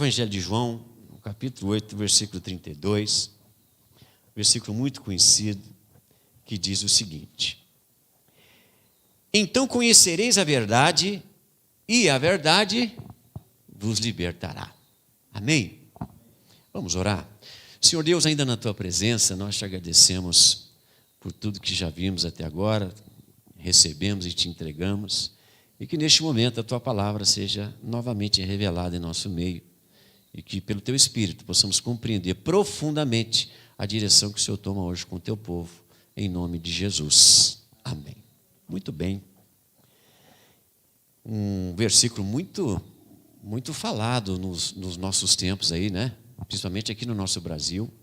Evangelho de João, no capítulo 8, versículo 32, versículo muito conhecido, que diz o seguinte: então conhecereis a verdade, e a verdade vos libertará. Amém? Vamos orar. Senhor Deus, ainda na Tua presença, nós te agradecemos por tudo que já vimos até agora, recebemos e te entregamos, e que neste momento a Tua palavra seja novamente revelada em nosso meio, e que pelo Teu Espírito possamos compreender profundamente a direção que o Senhor toma hoje com o Teu povo, em nome de Jesus. Amém. Muito bem. Um versículo muito falado nos nossos tempos aí, né? Principalmente aqui no nosso Brasil.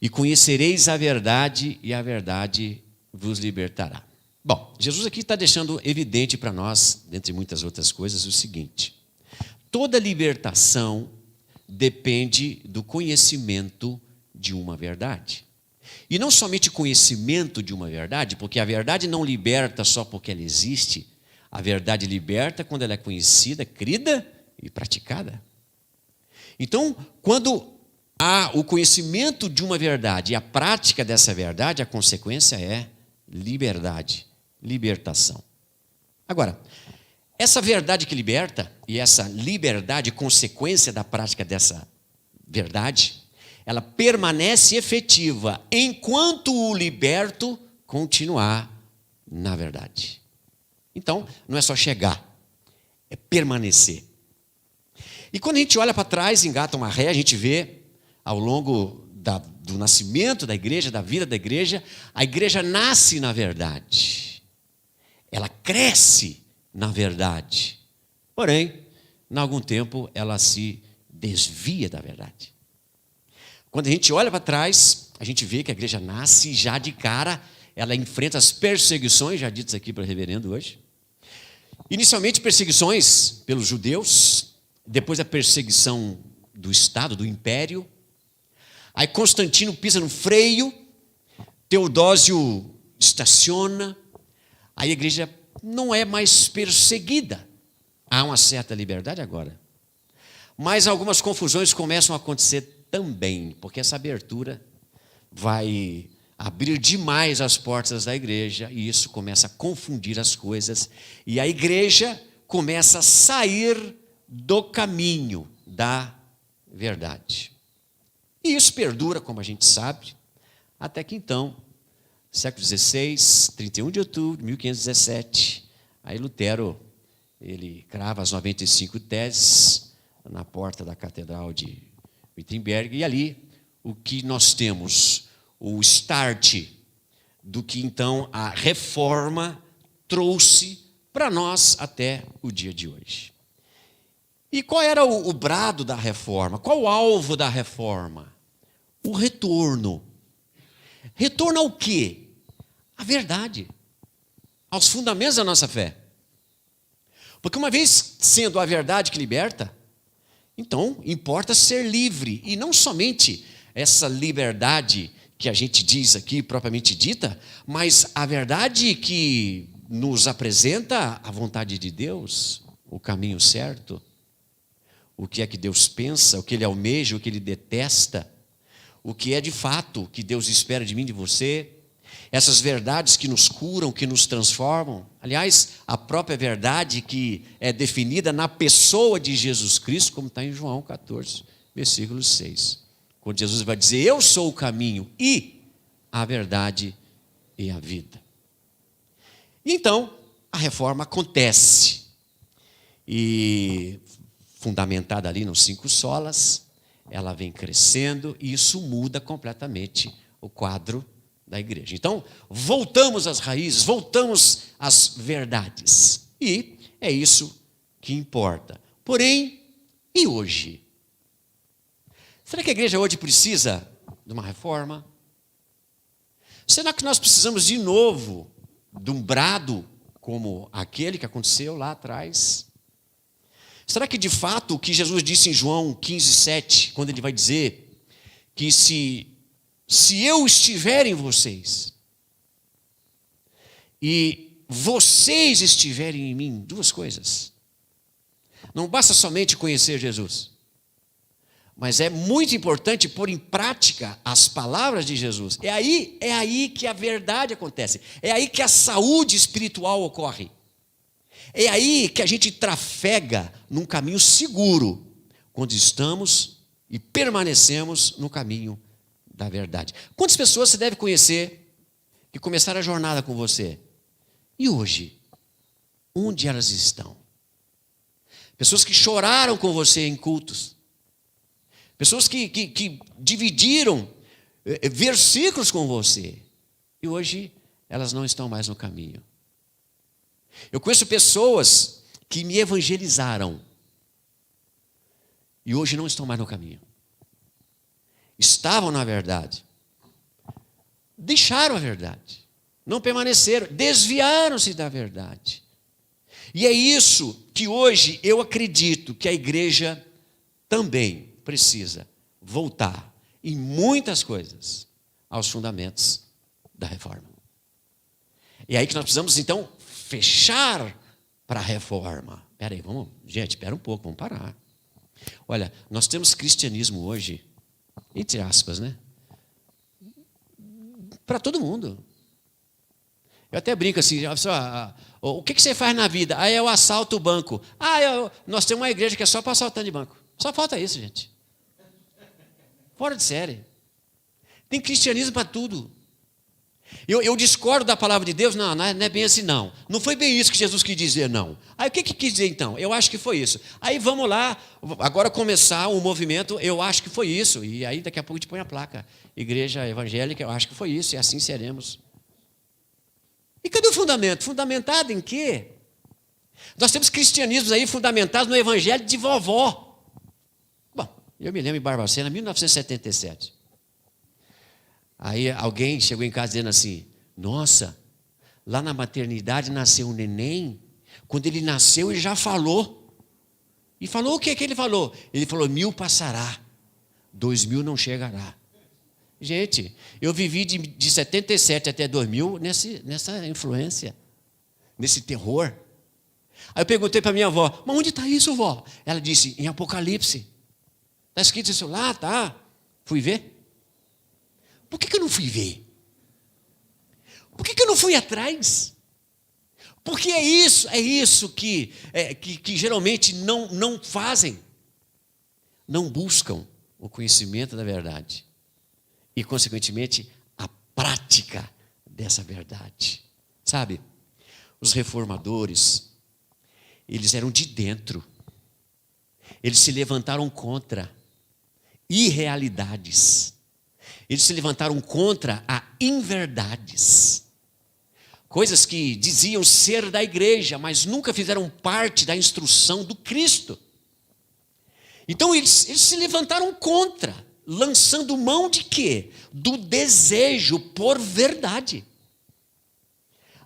E conhecereis a verdade, e a verdade vos libertará. Bom, Jesus aqui está deixando evidente para nós, dentre muitas outras coisas, o seguinte: toda libertação depende do conhecimento de uma verdade. E não somente conhecimento de uma verdade, porque a verdade não liberta só porque ela existe. A verdade liberta quando ela é conhecida, crida e praticada. Então, quando há o conhecimento de uma verdade e a prática dessa verdade, a consequência é liberdade, libertação. Agora, essa verdade que liberta e essa liberdade, consequência da prática dessa verdade, ela permanece efetiva enquanto o liberto continuar na verdade. Então, não é só chegar, é permanecer. E quando a gente olha para trás, engata uma ré, a gente vê, ao longo do nascimento da igreja, da vida da igreja, a igreja nasce na verdade. Ela cresce na verdade. Porém, em algum tempo, ela se desvia da verdade. Quando a gente olha para trás, a gente vê que a igreja nasce já de cara, ela enfrenta as perseguições, já ditas aqui para o reverendo hoje. Inicialmente perseguições pelos judeus, depois a perseguição do Estado, do Império. Aí Constantino pisa no freio, Teodósio estaciona, aí a igreja não é mais perseguida. Há uma certa liberdade agora. Mas algumas confusões começam a acontecer também, porque essa abertura vai abrir demais as portas da igreja e isso começa a confundir as coisas e a igreja começa a sair do caminho da verdade. E isso perdura, como a gente sabe, até que então, século XVI, 31 de outubro de 1517, aí Lutero, ele crava as 95 teses na porta da Catedral de Wittenberg, e ali o que nós temos, o start do que então a reforma trouxe para nós até o dia de hoje. E qual era o brado da reforma? Qual o alvo da reforma? O retorno. Retorno ao quê? À verdade, aos fundamentos da nossa fé. Porque uma vez sendo a verdade que liberta, então importa ser livre, e não somente essa liberdade que a gente diz aqui, propriamente dita, mas a verdade que nos apresenta a vontade de Deus, o caminho certo, o que é que Deus pensa, o que Ele almeja, o que Ele detesta, o que é de fato que Deus espera de mim e de você, essas verdades que nos curam, que nos transformam. Aliás, a própria verdade que é definida na pessoa de Jesus Cristo, como está em João 14, versículo 6. Quando Jesus vai dizer: eu sou o caminho e a verdade e a vida. Então, a reforma acontece. E fundamentada ali nos 5 solas, ela vem crescendo e isso muda completamente o quadro da igreja. Então, voltamos às raízes, voltamos às verdades. E é isso que importa. Porém, e hoje? Será que a igreja hoje precisa de uma reforma? Será que nós precisamos de novo de um brado como aquele que aconteceu lá atrás? Será que de fato o que Jesus disse em João 15:7, quando ele vai dizer que se eu estiver em vocês e vocês estiverem em mim, 2 coisas. Não basta somente conhecer Jesus, Mas é muito importante pôr em prática as palavras de Jesus. É aí que a verdade acontece. É aí que a saúde espiritual ocorre. É aí que a gente trafega num caminho seguro, quando estamos e permanecemos no caminho da verdade. Quantas pessoas você deve conhecer que começaram a jornada com você? E hoje, onde elas estão? Pessoas que choraram com você em cultos. Pessoas que dividiram versículos com você. E hoje elas não estão mais no caminho. Eu conheço pessoas que me evangelizaram. E hoje não estão mais no caminho. Estavam na verdade. Deixaram a verdade. Não permaneceram. Desviaram-se da verdade. E é isso que hoje eu acredito que a igreja também precisa voltar em muitas coisas aos fundamentos da reforma. E aí que nós precisamos então fechar para a reforma. Espera um pouco, vamos parar. Olha, nós temos cristianismo hoje, entre aspas, né? Para todo mundo. Eu até brinco assim, o que você faz na vida? Aí eu assalto o banco. Nós temos uma igreja que é só para assaltando de banco. Só falta isso, gente. Fora de série. Tem cristianismo para tudo. Eu discordo da palavra de Deus. Não é bem assim, não. Não foi bem isso que Jesus quis dizer, não. Aí o que quis dizer então? Eu acho que foi isso. Aí vamos lá, agora começar um movimento, eu acho que foi isso. E aí daqui a pouco a gente põe a placa. Igreja evangélica, eu acho que foi isso, e assim seremos. E cadê o fundamento? Fundamentado em quê? Nós temos cristianismos aí fundamentados no evangelho de vovó. Bom, eu me lembro em Barbacena, 1977. Aí alguém chegou em casa dizendo assim, nossa, lá na maternidade nasceu um neném, quando ele nasceu ele já falou. E falou o que ele falou? Ele falou, 1000 passará, 2000 não chegará. Gente, eu vivi de 77 até 2000 nessa influência, nesse terror. Aí eu perguntei para minha avó, mas onde está isso, vó? Ela disse, em Apocalipse. Está escrito isso lá, tá? Fui ver. Por que eu não fui ver? Por que eu não fui atrás? Porque é isso que geralmente não fazem. Não buscam o conhecimento da verdade. E, consequentemente, a prática dessa verdade. Sabe, os reformadores, eles eram de dentro. Eles se levantaram contra irrealidades. Eles se levantaram contra a inverdades. Coisas que diziam ser da igreja, mas nunca fizeram parte da instrução do Cristo. Então, eles se levantaram contra. Lançando mão de quê? Do desejo por verdade.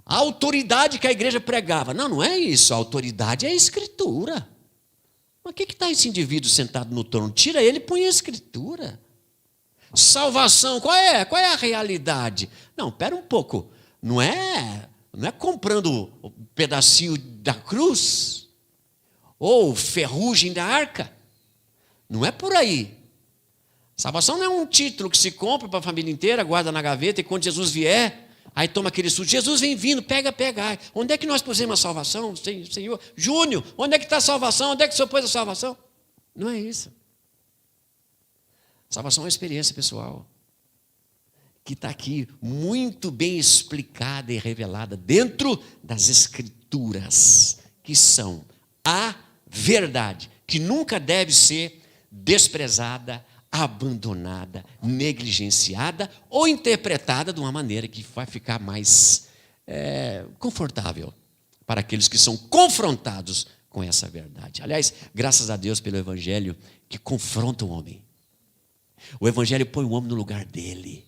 A autoridade que a igreja pregava. Não é isso. A autoridade é a escritura. Mas o que está esse indivíduo sentado no trono? Tira ele e põe a escritura. Salvação, qual é a realidade? Não, espera um pouco. Não é comprando um pedacinho da cruz. Ou ferrugem da arca. Não é por aí. Salvação não é um título que se compra para a família inteira, guarda na gaveta e quando Jesus vier, aí toma aquele susto. Jesus vem vindo, pega. Onde é que nós pusemos a salvação, Senhor? Júnior, onde é que está a salvação? Onde é que o Senhor pôs a salvação? Não é isso. Salvação é uma experiência pessoal, que está aqui muito bem explicada e revelada dentro das Escrituras, que são a verdade, que nunca deve ser desprezada, abandonada, negligenciada ou interpretada de uma maneira que vai ficar mais confortável para aqueles que são confrontados com essa verdade. Aliás, graças a Deus pelo Evangelho que confronta o homem. O Evangelho põe o homem no lugar dele.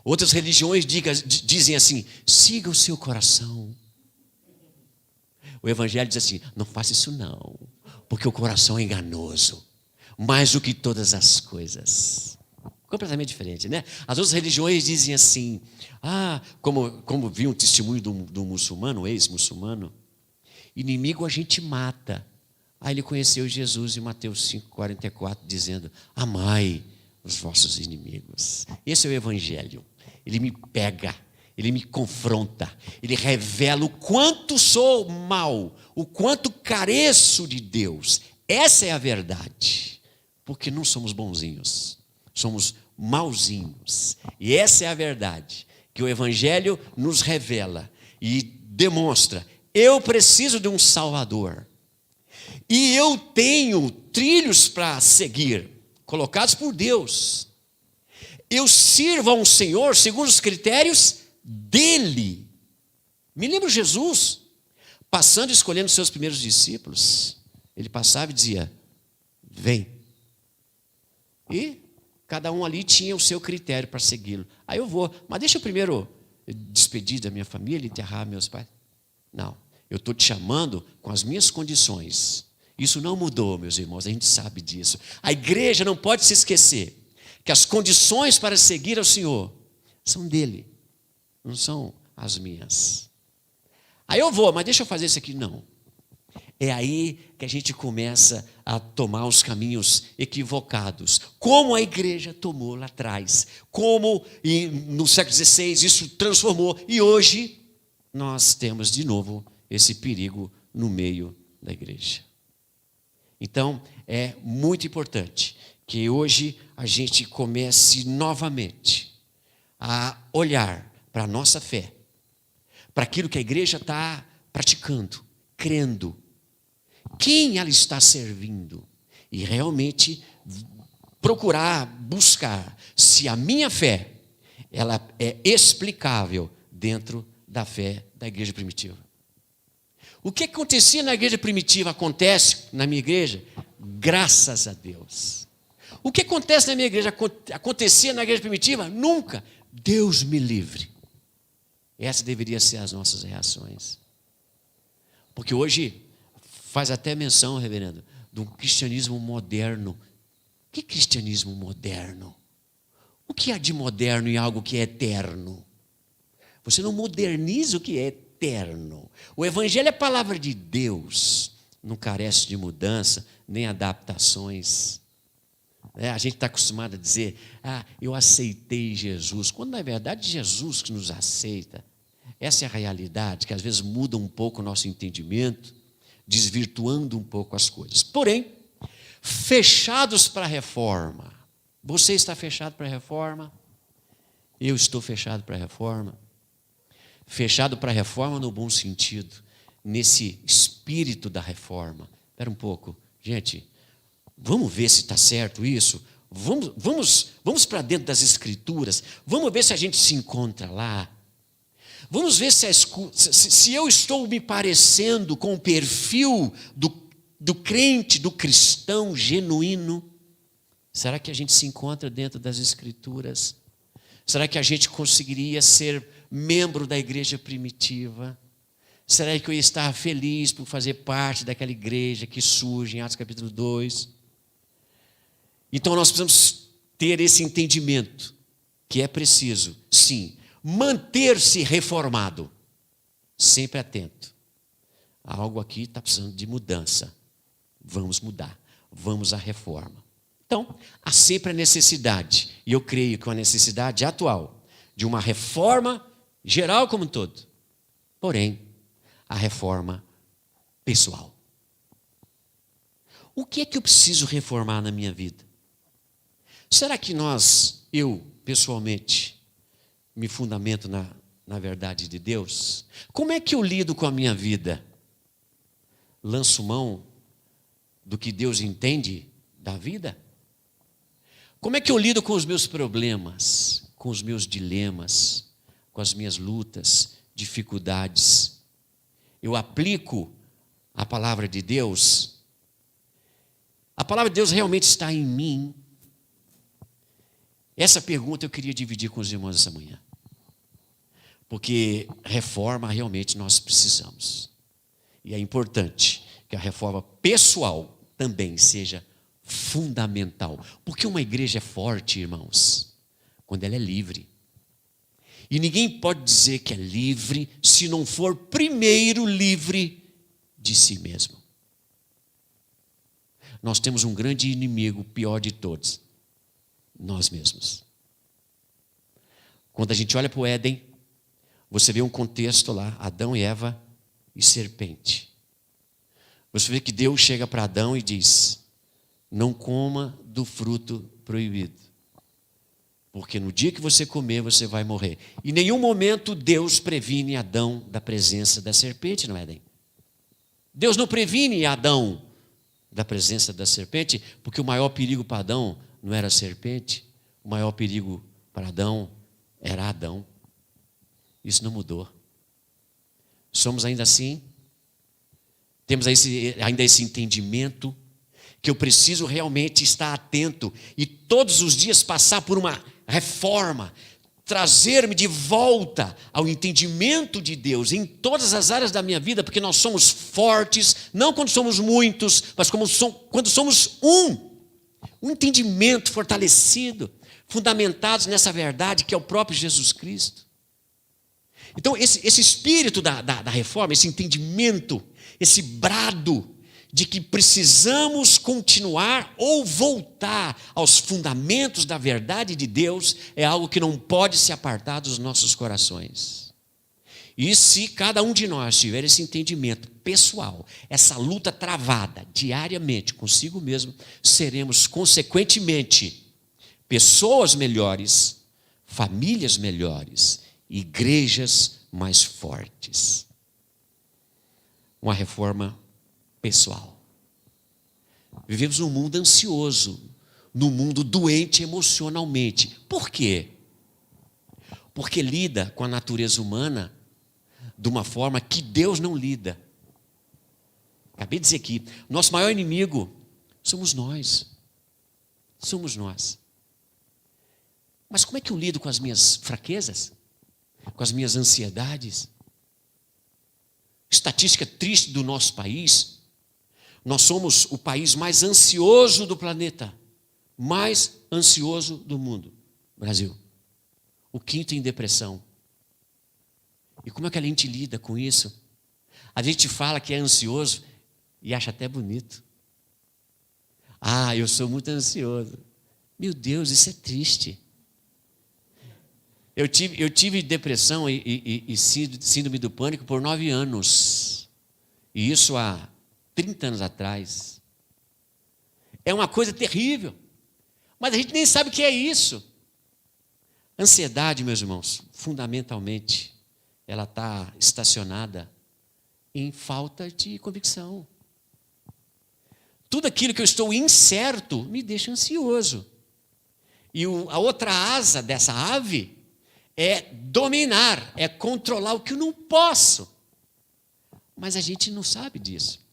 Outras religiões dizem assim, siga o seu coração. O Evangelho diz assim, não faça isso não, porque o coração é enganoso. Mais do que todas as coisas. Completamente diferente, né? As outras religiões dizem assim, como vi um testemunho do muçulmano, ex-muçulmano, inimigo a gente mata, Aí ele conheceu Jesus em Mateus 5,44, dizendo: amai os vossos inimigos. Esse é o Evangelho. Ele me pega, ele me confronta, ele revela o quanto sou mau, o quanto careço de Deus. Essa é a verdade, porque não somos bonzinhos, somos mauzinhos. E essa é a verdade que o Evangelho nos revela e demonstra. Eu preciso de um Salvador. E eu tenho trilhos para seguir, colocados por Deus. Eu sirvo a um Senhor segundo os critérios dele. Me lembro Jesus, passando e escolhendo seus primeiros discípulos. Ele passava e dizia: vem. E cada um ali tinha o seu critério para segui-lo. Aí eu vou, mas deixa eu primeiro despedir da minha família e enterrar meus pais. Não, eu estou te chamando com as minhas condições. Isso não mudou, meus irmãos, a gente sabe disso. A igreja não pode se esquecer que as condições para seguir ao Senhor são dele, não são as minhas. Aí eu vou, mas deixa eu fazer isso aqui. Não. É aí que a gente começa a tomar os caminhos equivocados, como a igreja tomou lá atrás, como no século XVI isso transformou, e hoje nós temos de novo esse perigo no meio da igreja. Então, é muito importante que hoje a gente comece novamente a olhar para a nossa fé, para aquilo que a igreja está praticando, crendo, quem ela está servindo, e realmente procurar, buscar se a minha fé ela é explicável dentro da fé da igreja primitiva. O que acontecia na igreja primitiva acontece na minha igreja, graças a Deus. O que acontece na minha igreja acontecia na igreja primitiva? Nunca. Deus me livre. Essa deveria ser as nossas reações. Porque hoje faz até menção, reverendo, de um cristianismo moderno. Que cristianismo moderno? O que há de moderno em algo que é eterno? Você não moderniza o que é eterno. O Evangelho é a palavra de Deus, não carece de mudança, nem adaptações. A gente está acostumado a dizer: eu aceitei Jesus, quando na verdade Jesus que nos aceita. Essa é a realidade, que às vezes muda um pouco o nosso entendimento, desvirtuando um pouco as coisas. Porém, fechados para a reforma. Você está fechado para a reforma? Eu estou fechado para a reforma. Fechado para a reforma no bom sentido, nesse espírito da reforma. Espera um pouco, gente, vamos ver se está certo isso? Vamos para dentro das Escrituras, vamos ver se a gente se encontra lá. Vamos ver se eu estou me parecendo com o perfil do crente, do cristão genuíno. Será que a gente se encontra dentro das Escrituras? Será que a gente conseguiria ser membro da igreja primitiva? Será que eu ia estar feliz por fazer parte daquela igreja que surge em Atos capítulo 2? Então nós precisamos ter esse entendimento, que é preciso, sim, manter-se reformado, sempre atento. Algo aqui está precisando de mudança. Vamos mudar, vamos à reforma. Então, há sempre a necessidade, e eu creio que uma necessidade atual, de uma reforma geral como um todo. Porém, a reforma pessoal. O que é que eu preciso reformar na minha vida? Será que eu, pessoalmente, me fundamento na verdade de Deus? Como é que eu lido com a minha vida? Lanço mão do que Deus entende da vida? Como é que eu lido com os meus problemas, com os meus dilemas, com as minhas lutas, dificuldades? Eu aplico a palavra de Deus? A palavra de Deus realmente está em mim? Essa pergunta eu queria dividir com os irmãos essa manhã. Porque reforma realmente nós precisamos. E é importante que a reforma pessoal também seja fundamental. Porque uma igreja é forte, irmãos, quando ela é livre. E ninguém pode dizer que é livre se não for primeiro livre de si mesmo. nós temos um grande inimigo, o pior de todos: nós mesmos. Quando a gente olha para o Éden, você vê um contexto lá: Adão e Eva e serpente. Você vê que Deus chega para Adão e diz: não coma do fruto proibido, porque no dia que você comer, você vai morrer. Em nenhum momento Deus previne Adão da presença da serpente no Éden. Deus não previne Adão da presença da serpente, porque o maior perigo para Adão não era a serpente, o maior perigo para Adão era Adão. Isso não mudou. Somos ainda assim, temos ainda esse entendimento que eu preciso realmente estar atento e todos os dias passar por uma reforma, trazer-me de volta ao entendimento de Deus em todas as áreas da minha vida, porque nós somos fortes, não quando somos muitos, mas quando somos um entendimento fortalecido, fundamentados nessa verdade que é o próprio Jesus Cristo. Então esse espírito da reforma, esse entendimento, esse brado de que precisamos continuar ou voltar aos fundamentos da verdade de Deus, é algo que não pode se apartar dos nossos corações. E se cada um de nós tiver esse entendimento pessoal, essa luta travada diariamente consigo mesmo, seremos consequentemente pessoas melhores, famílias melhores, igrejas mais fortes. Uma reforma pessoal. Vivemos num mundo ansioso, num mundo doente emocionalmente. Por quê? Porque lida com a natureza humana de uma forma que Deus não lida. Acabei de dizer aqui, nosso maior inimigo somos nós. Somos nós. Mas como é que eu lido com as minhas fraquezas? Com as minhas ansiedades? Estatística triste do nosso país: nós somos o país mais ansioso do planeta, mais ansioso do mundo. Brasil, o 5º em depressão. E como é que a gente lida com isso? A gente fala que é ansioso e acha até bonito. Eu sou muito ansioso. Meu Deus, isso é triste. Eu tive depressão e síndrome do pânico por 9 anos. E isso há 30 anos atrás. É uma coisa terrível. Mas a gente nem sabe o que é isso. Ansiedade, meus irmãos, fundamentalmente, ela está estacionada em falta de convicção. Tudo aquilo que eu estou incerto me deixa ansioso. E a outra asa dessa ave é dominar, é controlar o que eu não posso. Mas a gente não sabe disso.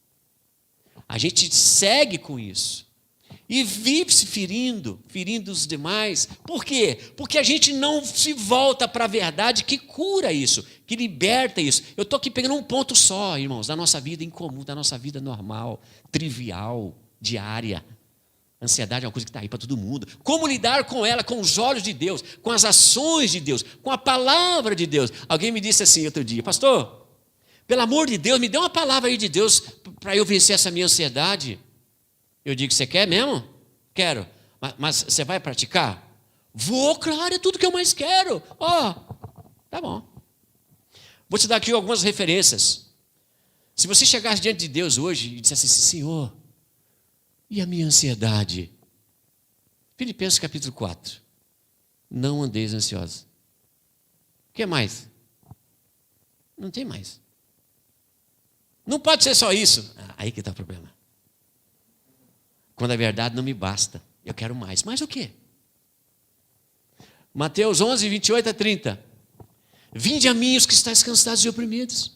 A gente segue com isso. E vive se ferindo os demais. Por quê? Porque a gente não se volta para a verdade que cura isso, que liberta isso. Eu estou aqui pegando um ponto só, irmãos, da nossa vida incomum, da nossa vida normal, trivial, diária. Ansiedade é uma coisa que está aí para todo mundo. Como lidar com ela, com os olhos de Deus, com as ações de Deus, com a palavra de Deus. Alguém me disse assim outro dia: pastor, pelo amor de Deus, me dê uma palavra aí de Deus para eu vencer essa minha ansiedade. Eu digo: você quer mesmo? Quero. Mas você vai praticar? Vou, claro, é tudo que eu mais quero. Tá bom. Vou te dar aqui algumas referências. Se você chegasse diante de Deus hoje e dissesse assim: Senhor, e a minha ansiedade? Filipenses capítulo 4. Não andeis ansiosos. O que mais? Não tem mais. Não pode ser só isso. Aí que está o problema. Quando a verdade não me basta, eu quero mais. Mais o quê? Mateus 11, 28 a 30. Vinde a mim os que estáis cansados e oprimidos.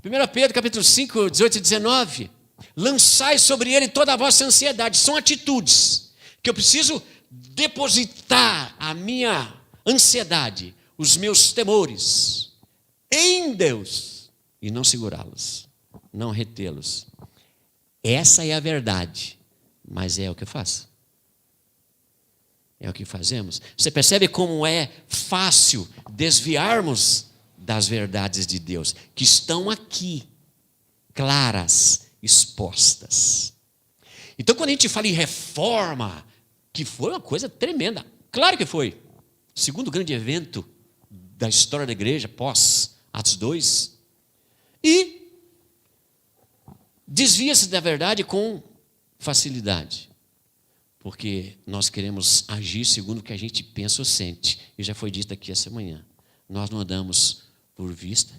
1 Pedro capítulo 5, 18 e 19. Lançai sobre ele toda a vossa ansiedade. São atitudes que eu preciso depositar a minha ansiedade, os meus temores em Deus e não segurá-los, não retê-los. Essa é a verdade, mas é o que eu faço. É o que fazemos. Você percebe como é fácil desviarmos das verdades de Deus, que estão aqui, claras, expostas. Então, quando a gente fala em reforma, que foi uma coisa tremenda, claro que foi. O segundo grande evento da história da igreja, pós Atos 2. E desvia-se da verdade com facilidade. Porque nós queremos agir segundo o que a gente pensa ou sente. E já foi dito aqui essa manhã. Nós não andamos por vista,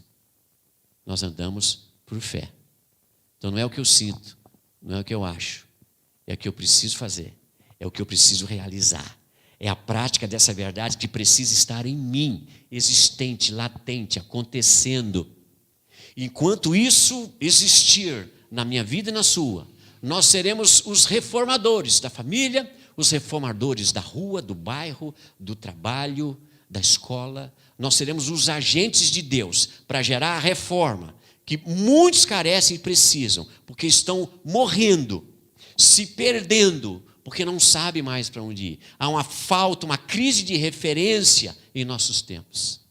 nós andamos por fé. Então não é o que eu sinto, não é o que eu acho, é o que eu preciso fazer, é o que eu preciso realizar. É a prática dessa verdade que precisa estar em mim, existente, latente, acontecendo. Enquanto isso existir na minha vida e na sua, nós seremos os reformadores da família, os reformadores da rua, do bairro, do trabalho, da escola. Nós seremos os agentes de Deus para gerar a reforma que muitos carecem e precisam, porque estão morrendo, se perdendo, porque não sabem mais para onde ir. Há uma falta, uma crise de referência em nossos tempos.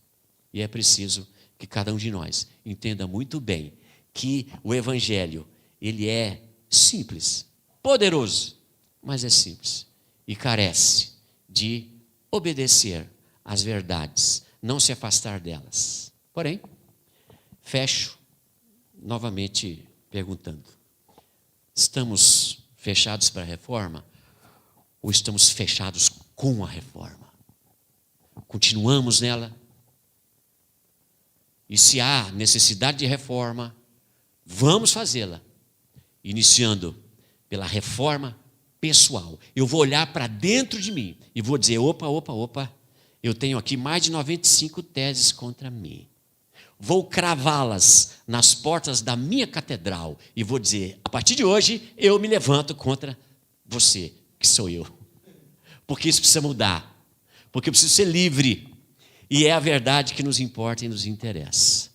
E é preciso que cada um de nós entenda muito bem que o Evangelho, ele é simples, poderoso, mas é simples e carece de obedecer às verdades, não se afastar delas. Porém, fecho novamente perguntando: estamos fechados para a reforma ou estamos fechados com a reforma? Continuamos nela? E se há necessidade de reforma, vamos fazê-la, iniciando pela reforma pessoal. Eu vou olhar para dentro de mim e vou dizer: opa, eu tenho aqui mais de 95 teses contra mim. Vou cravá-las nas portas da minha catedral e vou dizer: a partir de hoje eu me levanto contra você, que sou eu. Porque isso precisa mudar, porque eu preciso ser livre, e é a verdade que nos importa e nos interessa.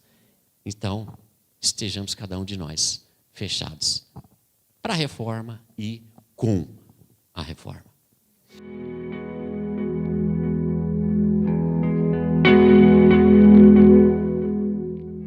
Então, estejamos cada um de nós fechados para a reforma e com a reforma.